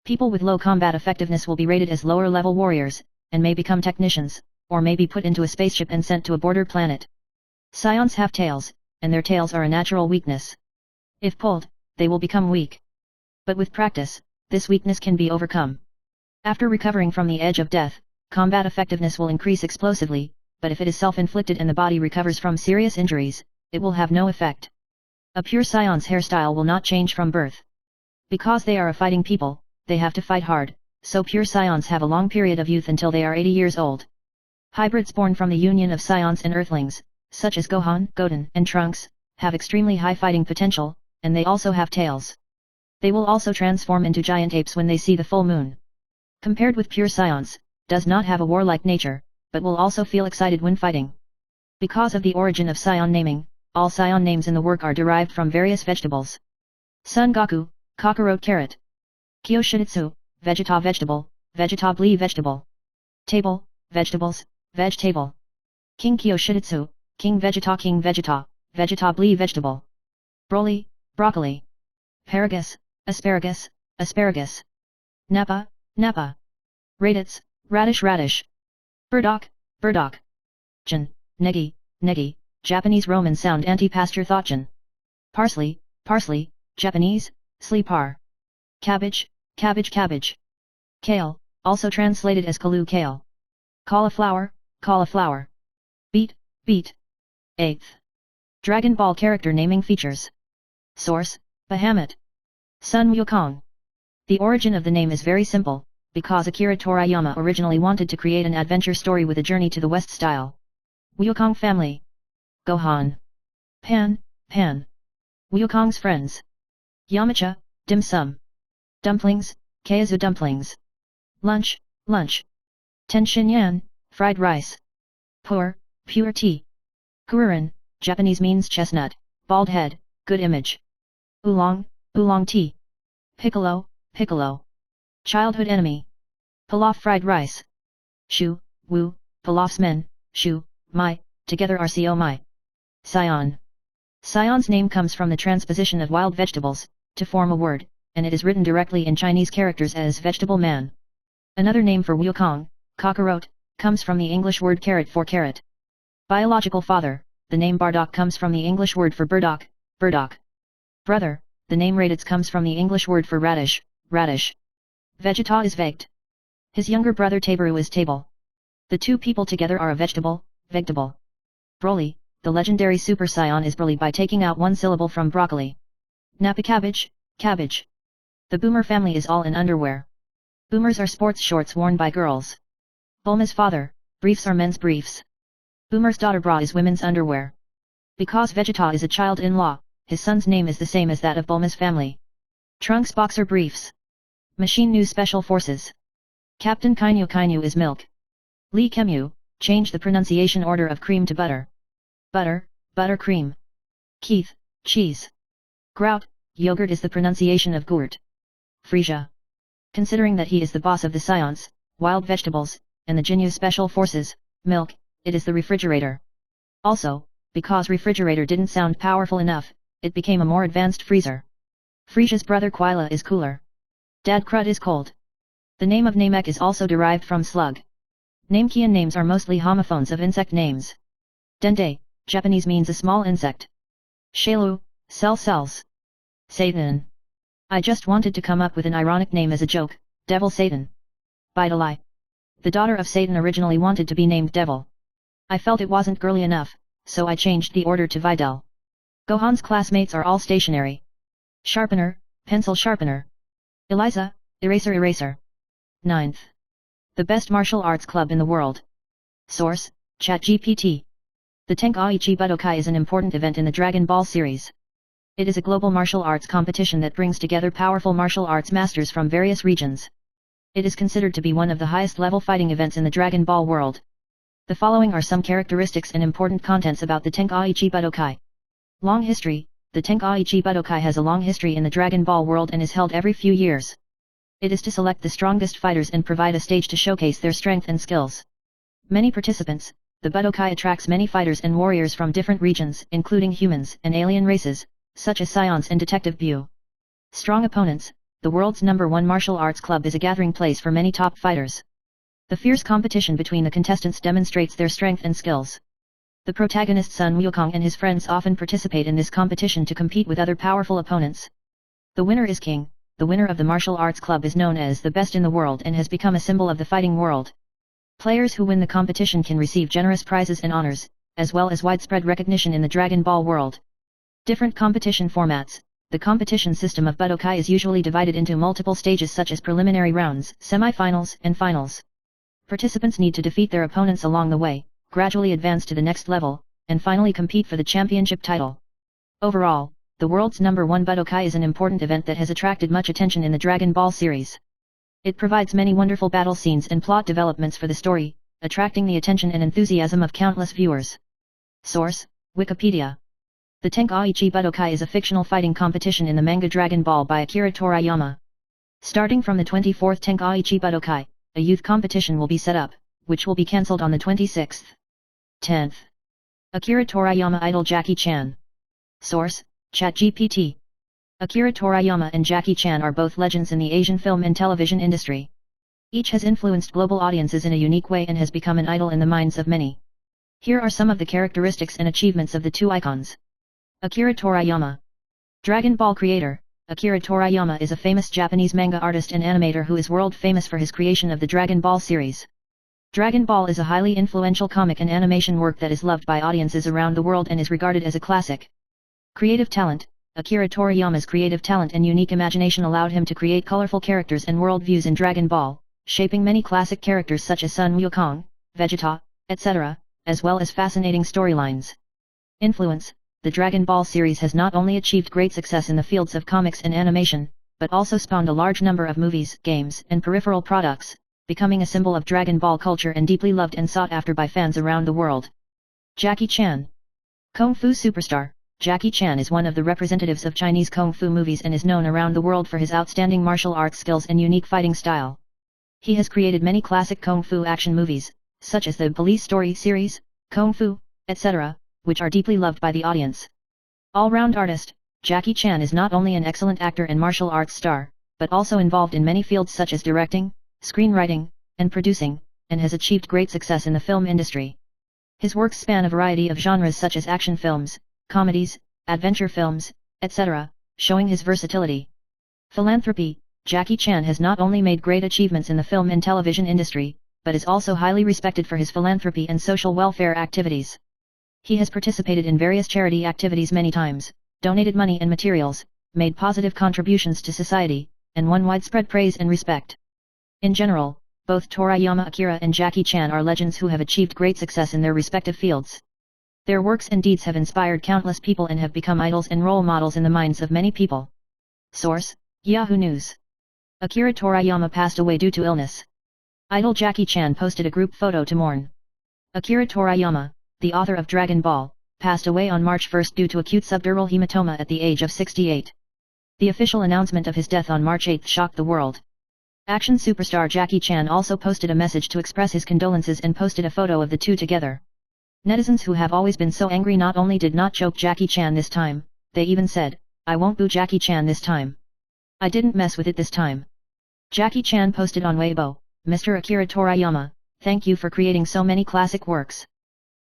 S1: People with low combat effectiveness will be rated as lower-level warriors, and may become technicians, or may be put into a spaceship and sent to a border planet. Scions have tails, and their tails are a natural weakness. If pulled, they will become weak. But with practice, this weakness can be overcome. After recovering from the edge of death, combat effectiveness will increase explosively, but if it is self-inflicted and the body recovers from serious injuries, it will have no effect. A pure scion's hairstyle will not change from birth. Because they are a fighting people, they have to fight hard, so pure scions have a long period of youth until they are 80 years old. Hybrids born from the union of scions and earthlings, such as Gohan, Goten, and Trunks, have extremely high fighting potential, and they also have tails. They will also transform into giant apes when they see the full moon. Compared with pure scions, does not have a warlike nature, but will also feel excited when fighting. Because of the origin of scion naming, all scion names in the work are derived from various vegetables. Son Goku, Kakarot carrot. Kyoshitsu, Vegeta vegetable, Vegetably vegetable. Table, vegetables, veg table. King Kyoshitsu, King Vegeta, Vegetably vegetable. Broly, broccoli. Asparagus, asparagus. Napa, napa. Radix, radish. Burdock, Jin, negi, Japanese Roman sound anti-pasture thotjan. Parsley, Japanese, sleepar. Cabbage. Kale, also translated as kalu kale. Cauliflower. Beet, Beat. 8th. Dragon Ball character naming features. Source, Bahamut. Sun Wukong. The origin of the name is very simple, because Akira Toriyama originally wanted to create an adventure story with a journey to the West style. Wukong family. Gohan. Pan. Wukong's friends. Yamcha, dim sum. Dumplings, Kaizu dumplings. Lunch. Ten Yan, fried rice. Pure tea. Kururin, Japanese means chestnut, bald head, good image. Oolong tea. Piccolo. Childhood enemy. Pilaf fried rice. Shu, Wu, Pilaf's men, Shu, Mai, together are Co Mai. Sion. Sion's name comes from the transposition of wild vegetables, to form a word, and it is written directly in Chinese characters as vegetable man. Another name for Wukong, Kakarot, comes from the English word carrot for carrot. Biological father, the name Bardock comes from the English word for burdock. Brother, the name Raditz comes from the English word for radish. Vegeta is Vegt. His younger brother Tabaru is Table. The two people together are a vegetable, Vegtable. Broly, the legendary Super Saiyan is Broly by taking out one syllable from broccoli. Nappa cabbage. The Boomer family is all in underwear. Boomers are sports shorts worn by girls. Bulma's father, briefs are men's briefs. Boomer's daughter bra is women's underwear. Because Vegeta is a child-in-law, his son's name is the same as that of Bulma's family. Trunks boxer briefs. Machine Nu Special Forces. Captain Kainu is milk. Lee Kemu, change the pronunciation order of cream to butter. Buttercream. Keith, cheese. Grout, yogurt is the pronunciation of gourt. Frieza. Considering that he is the boss of the Scions, wild vegetables, and the Jinyu Special Forces, milk, it is the refrigerator. Also, because refrigerator didn't sound powerful enough, it became a more advanced freezer. Frieza's brother Quila is cooler. Dad Crud is cold. The name of Namek is also derived from slug. Namekian names are mostly homophones of insect names. Dende, Japanese means a small insect. Shailu, cells. Satan. I just wanted to come up with an ironic name as a joke, Devil Satan. Vidali. The daughter of Satan originally wanted to be named Devil. I felt it wasn't girly enough, so I changed the order to Videl. Gohan's classmates are all stationary. Sharpener, pencil sharpener. Eliza, eraser. 9th. The best martial arts club in the world. Source, ChatGPT. The Tenkaichi Budokai is an important event in the Dragon Ball series. It is a global martial arts competition that brings together powerful martial arts masters from various regions. It is considered to be one of the highest level fighting events in the Dragon Ball world. The following are some characteristics and important contents about the Tenkaichi Budokai. Long history. The Tenkaichi Budokai has a long history in the Dragon Ball world and is held every few years. It is to select the strongest fighters and provide a stage to showcase their strength and skills. Many participants. The Budokai attracts many fighters and warriors from different regions, including humans and alien races, such as Scions and Detective Buu. Strong opponents. The world's #1 martial arts club is a gathering place for many top fighters. The fierce competition between the contestants demonstrates their strength and skills. The protagonist Sun Wukong and his friends often participate in this competition to compete with other powerful opponents. The winner is king. The winner of the martial arts club is known as the best in the world and has become a symbol of the fighting world. Players who win the competition can receive generous prizes and honors, as well as widespread recognition in the Dragon Ball world. Different competition formats. The competition system of Budokai is usually divided into multiple stages such as preliminary rounds, semi-finals, and finals. Participants need to defeat their opponents along the way, gradually advance to the next level, and finally compete for the championship title. Overall, the world's #1 Budokai is an important event that has attracted much attention in the Dragon Ball series. It provides many wonderful battle scenes and plot developments for the story, attracting the attention and enthusiasm of countless viewers. Source, Wikipedia. The Tenkaichi Budokai is a fictional fighting competition in the manga Dragon Ball by Akira Toriyama. Starting from the 24th Tenkaichi Budokai, a youth competition will be set up, which will be cancelled on the 26th. 10th. Akira Toriyama idol Jackie Chan. Source, ChatGPT. Akira Toriyama and Jackie Chan are both legends in the Asian film and television industry. Each has influenced global audiences in a unique way and has become an idol in the minds of many. Here are some of the characteristics and achievements of the two icons. Akira Toriyama. Dragon Ball creator. Akira Toriyama is a famous Japanese manga artist and animator who is world famous for his creation of the Dragon Ball series. Dragon Ball is a highly influential comic and animation work that is loved by audiences around the world and is regarded as a classic. Creative talent. Akira Toriyama's creative talent and unique imagination allowed him to create colorful characters and worldviews in Dragon Ball, shaping many classic characters such as Sun Wukong, Vegeta, etc., as well as fascinating storylines. Influence. The Dragon Ball series has not only achieved great success in the fields of comics and animation, but also spawned a large number of movies, games, and peripheral products, becoming a symbol of Dragon Ball culture and deeply loved and sought after by fans around the world. Jackie Chan. Kung Fu superstar. Jackie Chan is one of the representatives of Chinese Kung Fu movies and is known around the world for his outstanding martial arts skills and unique fighting style. He has created many classic Kung Fu action movies, such as the Police Story series, Kung Fu, etc., which are deeply loved by the audience. All-round artist, Jackie Chan is not only an excellent actor and martial arts star, but also involved in many fields such as directing, screenwriting, and producing, and has achieved great success in the film industry. His works span a variety of genres such as action films, comedies, adventure films, etc., showing his versatility. Philanthropy. Jackie Chan has not only made great achievements in the film and television industry, but is also highly respected for his philanthropy and social welfare activities. He has participated in various charity activities many times, donated money and materials, made positive contributions to society, and won widespread praise and respect. In general, both Toriyama Akira and Jackie Chan are legends who have achieved great success in their respective fields. Their works and deeds have inspired countless people and have become idols and role models in the minds of many people. Source: Yahoo News. Akira Toriyama passed away due to illness. Idol Jackie Chan posted a group photo to mourn. Akira Toriyama, the author of Dragon Ball, passed away on March 1 due to acute subdural hematoma at the age of 68. The official announcement of his death on March 8 shocked the world. Action superstar Jackie Chan also posted a message to express his condolences and posted a photo of the two together. Netizens who have always been so angry not only did not joke Jackie Chan this time, they even said, "I won't boo Jackie Chan this time. I didn't mess with it this time." Jackie Chan posted on Weibo, "Mr. Akira Toriyama, thank you for creating so many classic works.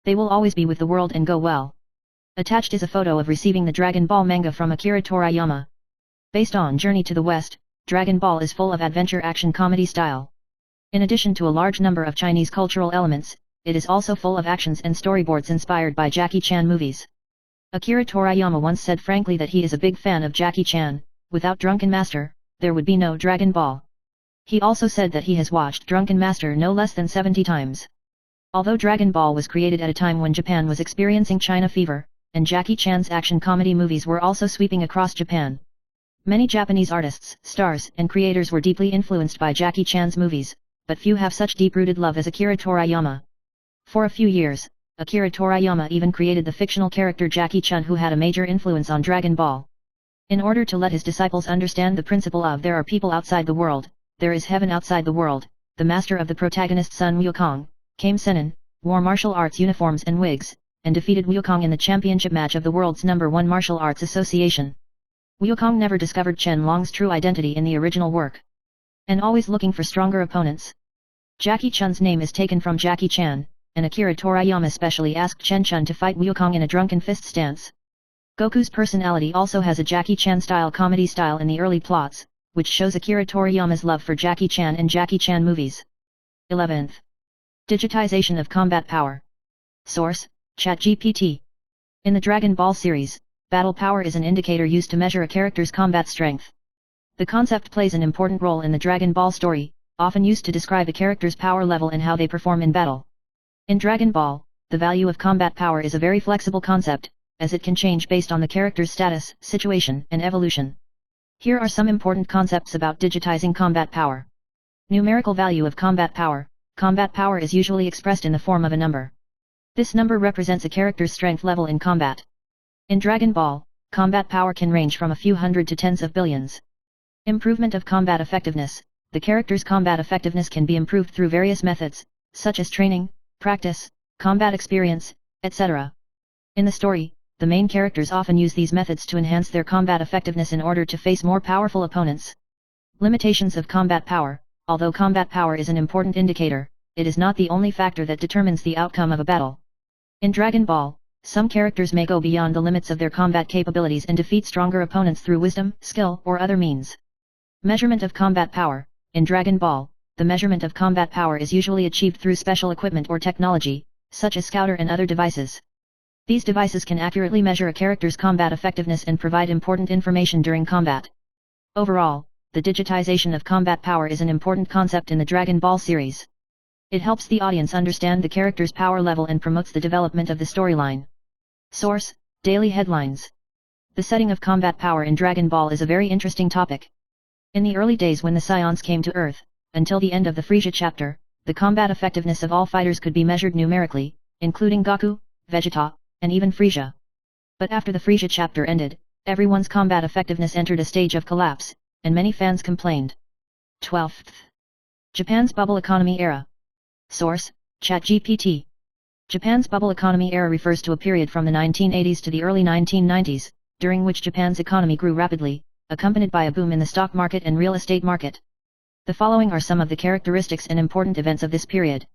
S1: They will always be with the world and go well." Attached is a photo of receiving the Dragon Ball manga from Akira Toriyama. Based on Journey to the West, Dragon Ball is full of adventure action comedy style. In addition to a large number of Chinese cultural elements, it is also full of actions and storyboards inspired by Jackie Chan movies. Akira Toriyama once said frankly that he is a big fan of Jackie Chan. Without Drunken Master, there would be no Dragon Ball. He also said that he has watched Drunken Master no less than 70 times. Although Dragon Ball was created at a time when Japan was experiencing China fever, and Jackie Chan's action comedy movies were also sweeping across Japan. Many Japanese artists, stars, and creators were deeply influenced by Jackie Chan's movies, but few have such deep-rooted love as Akira Toriyama. For a few years, Akira Toriyama even created the fictional character Jackie Chan, who had a major influence on Dragon Ball. In order to let his disciples understand the principle of there are people outside the world, there is heaven outside the world, the master of the protagonist Sun Wukong, came Senin, wore martial arts uniforms and wigs, and defeated Wukong in the championship match of the world's #1 martial arts association. Wukong never discovered Chen Long's true identity in the original work, and always looking for stronger opponents. Jackie Chan's name is taken from Jackie Chan, and Akira Toriyama specially asked Chen Chun to fight Wukong in a drunken fist stance. Goku's personality also has a Jackie Chan-style comedy style in the early plots, which shows Akira Toriyama's love for Jackie Chan and Jackie Chan movies. 11th. Digitization of combat power. Source: ChatGPT. In the Dragon Ball series, battle power is an indicator used to measure a character's combat strength. The concept plays an important role in the Dragon Ball story, often used to describe a character's power level and how they perform in battle. In Dragon Ball, the value of combat power is a very flexible concept, as it can change based on the character's status, situation, and evolution. Here are some important concepts about digitizing combat power. Numerical value of combat power. Combat power is usually expressed in the form of a number. This number represents a character's strength level in combat. In Dragon Ball, combat power can range from a few hundred to tens of billions. Improvement of combat effectiveness. The character's combat effectiveness can be improved through various methods, such as training, practice, combat experience, etc. In the story, the main characters often use these methods to enhance their combat effectiveness in order to face more powerful opponents. Limitations of combat power. Although combat power is an important indicator, it is not the only factor that determines the outcome of a battle. In Dragon Ball, some characters may go beyond the limits of their combat capabilities and defeat stronger opponents through wisdom, skill, or other means. Measurement of combat power. In Dragon Ball, the measurement of combat power is usually achieved through special equipment or technology, such as scouter and other devices. These devices can accurately measure a character's combat effectiveness and provide important information during combat. Overall, the digitization of combat power is an important concept in the Dragon Ball series. It helps the audience understand the character's power level and promotes the development of the storyline. Source: Daily Headlines. The setting of combat power in Dragon Ball is a very interesting topic. In the early days when the Scions came to Earth, until the end of the Frieza chapter, the combat effectiveness of all fighters could be measured numerically, including Goku, Vegeta, and even Frieza. But after the Frieza chapter ended, everyone's combat effectiveness entered a stage of collapse, and many fans complained. 12th. Japan's Bubble Economy Era. Source: ChatGPT. Japan's bubble economy era refers to a period from the 1980s to the early 1990s, during which Japan's economy grew rapidly, accompanied by a boom in the stock market and real estate market. The following are some of the characteristics and important events of this period.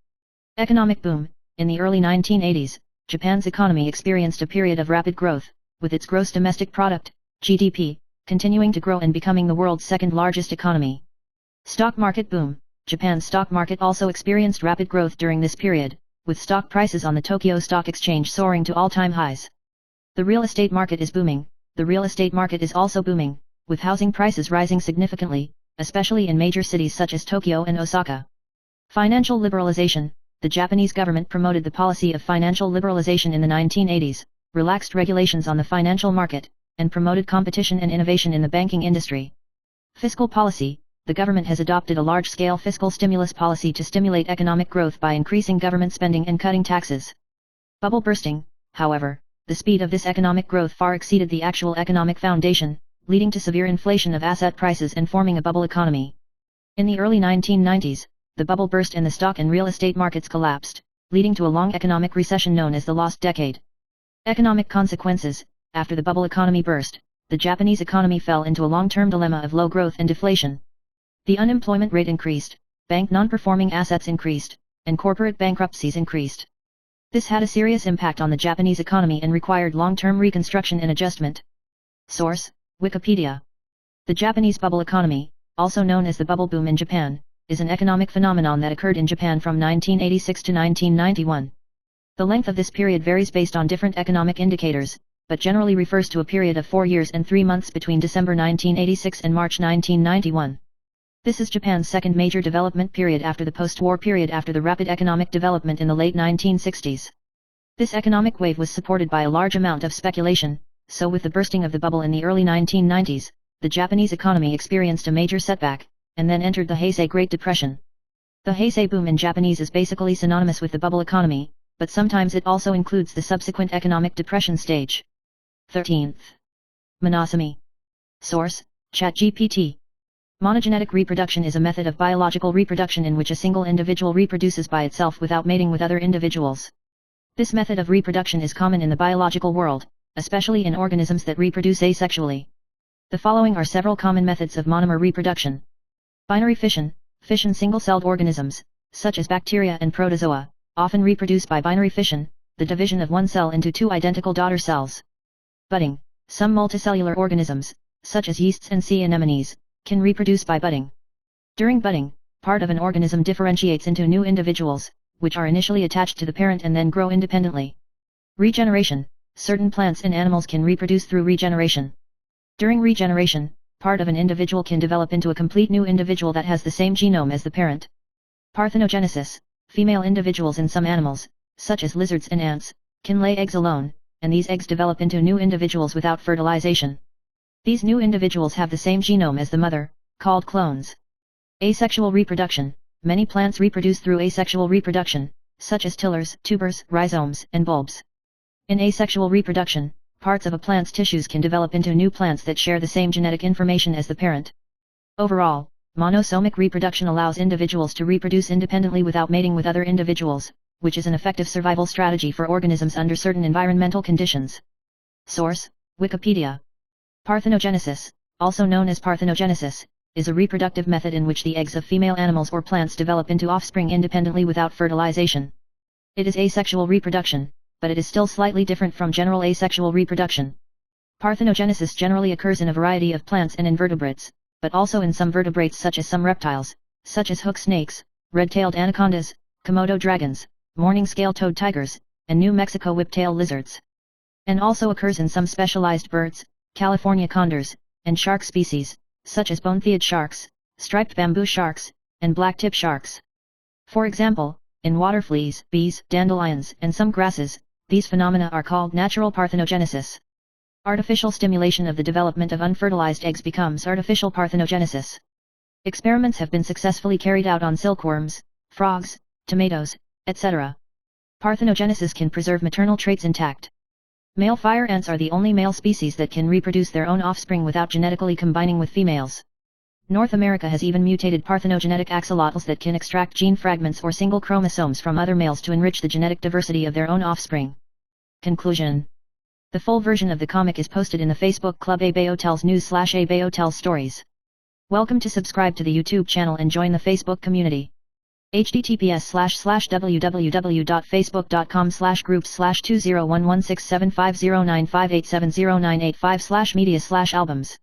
S1: Economic boom. In the early 1980s, Japan's economy experienced a period of rapid growth, with its gross domestic product, GDP, continuing to grow and becoming the world's second largest economy. Stock market boom. Japan's stock market also experienced rapid growth during this period, with stock prices on the Tokyo Stock Exchange soaring to all-time highs. The real estate market is booming. The real estate market is also booming, with housing prices rising significantly, especially in major cities such as Tokyo and Osaka. Financial liberalization. The Japanese government promoted the policy of financial liberalization in the 1980s, relaxed regulations on the financial market, and promoted competition and innovation in the banking industry. Fiscal policy. The government has adopted a large-scale fiscal stimulus policy to stimulate economic growth by increasing government spending and cutting taxes. Bubble bursting. However, the speed of this economic growth far exceeded the actual economic foundation, leading to severe inflation of asset prices and forming a bubble economy. In the early 1990s, the bubble burst and the stock and real estate markets collapsed, leading to a long economic recession known as the Lost Decade. Economic consequences. After the bubble economy burst, the Japanese economy fell into a long-term dilemma of low growth and deflation. The unemployment rate increased, bank non-performing assets increased, and corporate bankruptcies increased. This had a serious impact on the Japanese economy and required long-term reconstruction and adjustment. Source: Wikipedia. The Japanese bubble economy, also known as the bubble boom in Japan, is an economic phenomenon that occurred in Japan from 1986 to 1991. The length of this period varies based on different economic indicators, but generally refers to a period of 4 years and 3 months between December 1986 and March 1991. This is Japan's second major development period after the post-war period after the rapid economic development in the late 1960s. This economic wave was supported by a large amount of speculation, so with the bursting of the bubble in the early 1990s, the Japanese economy experienced a major setback, and then entered the Heisei Great Depression. The Heisei boom in Japanese is basically synonymous with the bubble economy, but sometimes it also includes the subsequent economic depression stage. 13th. Monosomy. Source: ChatGPT. Monogenetic reproduction is a method of biological reproduction in which a single individual reproduces by itself without mating with other individuals. This method of reproduction is common in the biological world, especially in organisms that reproduce asexually. The following are several common methods of monomer reproduction. Binary fission. Fission single-celled organisms, such as bacteria and protozoa, often reproduce by binary fission, the division of one cell into two identical daughter cells. Budding. Some multicellular organisms, such as yeasts and sea anemones, can reproduce by budding. During budding, part of an organism differentiates into new individuals, which are initially attached to the parent and then grow independently. Regeneration. Certain plants and animals can reproduce through regeneration. During regeneration, part of an individual can develop into a complete new individual that has the same genome as the parent. Parthenogenesis. Female individuals in some animals, such as lizards and ants, can lay eggs alone, and these eggs develop into new individuals without fertilization. These new individuals have the same genome as the mother, called clones. Asexual reproduction. Many plants reproduce through asexual reproduction, such as tillers, tubers, rhizomes, and bulbs. In asexual reproduction, parts of a plant's tissues can develop into new plants that share the same genetic information as the parent. Overall, monosomic reproduction allows individuals to reproduce independently without mating with other individuals, which is an effective survival strategy for organisms under certain environmental conditions. Source: Wikipedia. Parthenogenesis, also known as parthenogenesis, is a reproductive method in which the eggs of female animals or plants develop into offspring independently without fertilization. It is asexual reproduction, but it is still slightly different from general asexual reproduction. Parthenogenesis generally occurs in a variety of plants and invertebrates, but also in some vertebrates such as some reptiles, such as hook snakes, red-tailed anacondas, Komodo dragons, morning scale-toed tigers, and New Mexico whiptail lizards. And also occurs in some specialized birds, California condors, and shark species, such as bone-thiered sharks, striped bamboo sharks, and blacktip sharks. For example, in water fleas, bees, dandelions, and some grasses, these phenomena are called natural parthenogenesis. Artificial stimulation of the development of unfertilized eggs becomes artificial parthenogenesis. Experiments have been successfully carried out on silkworms, frogs, tomatoes, etc. Parthenogenesis can preserve maternal traits intact. Male fire ants are the only male species that can reproduce their own offspring without genetically combining with females. North America has even mutated parthenogenetic axolotls that can extract gene fragments or single chromosomes from other males to enrich the genetic diversity of their own offspring. Conclusion. The full version of the comic is posted in the Facebook Club eBay Hotels News /eBay Hotels Stories. Welcome to subscribe to the YouTube channel and join the Facebook community. https://www.facebook.com/groups/201167509508709885/media/albums